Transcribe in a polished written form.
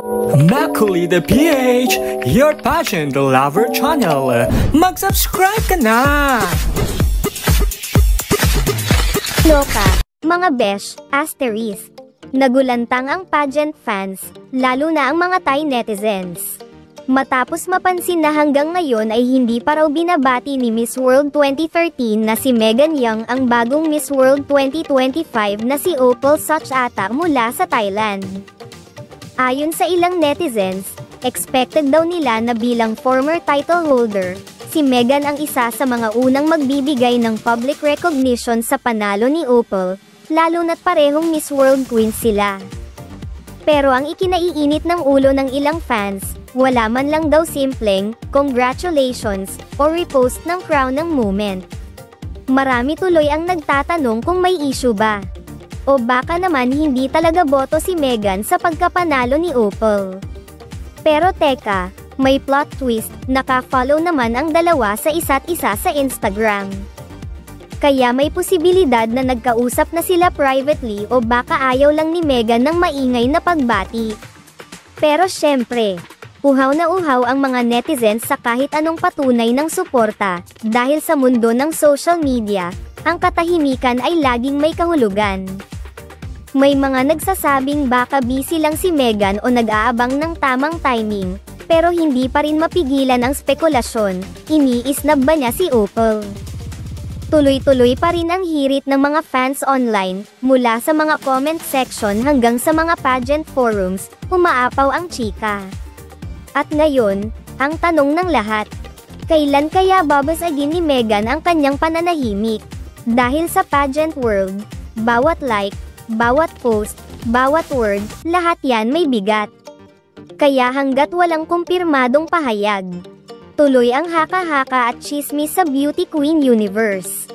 Macaulay the PH, your pageant lover channel. Mag-subscribe ka na! Loka, mga besh, asterisk. Nagulantang ang pageant fans, lalo na ang mga Thai netizens. Matapos mapansin na hanggang ngayon ay hindi pa raw binabati ni Miss World 2013 na si Megan Young ang bagong Miss World 2025 na si Opal Suchata mula sa Thailand. Ayon sa ilang netizens, expected daw nila na bilang former title holder, si Megan ang isa sa mga unang magbibigay ng public recognition sa panalo ni Opal, lalo na't parehong Miss World Queen sila. Pero ang ikinaiinit ng ulo ng ilang fans, wala man lang daw simpleng, congratulations, o repost ng crown ng moment. Marami tuloy ang nagtatanong kung may issue ba. O baka naman hindi talaga boto si Megan sa pagkapanalo ni Opal. Pero teka, may plot twist, naka-follow naman ang dalawa sa isa't isa sa Instagram. Kaya may posibilidad na nagkausap na sila privately o baka ayaw lang ni Megan ng maingay na pagbati. Pero syempre, uhaw na uhaw ang mga netizens sa kahit anong patunay ng suporta, dahil sa mundo ng social media, ang katahimikan ay laging may kahulugan. May mga nagsasabing baka busy lang si Megan o nag-aabang ng tamang timing, pero hindi pa rin mapigilan ang spekulasyon, iniisnab ba niya si Opal? Tuloy-tuloy pa rin ang hirit ng mga fans online, mula sa mga comment section hanggang sa mga pageant forums, umaapaw ang chika. At ngayon, ang tanong ng lahat, kailan kaya babasagin ni Megan ang kanyang pananahimik? Dahil sa pageant world, bawat like, bawat post, bawat word, lahat yan may bigat. Kaya hanggat walang kumpirmadong pahayag, tuloy ang haka-haka at chismis sa Beauty Queen Universe.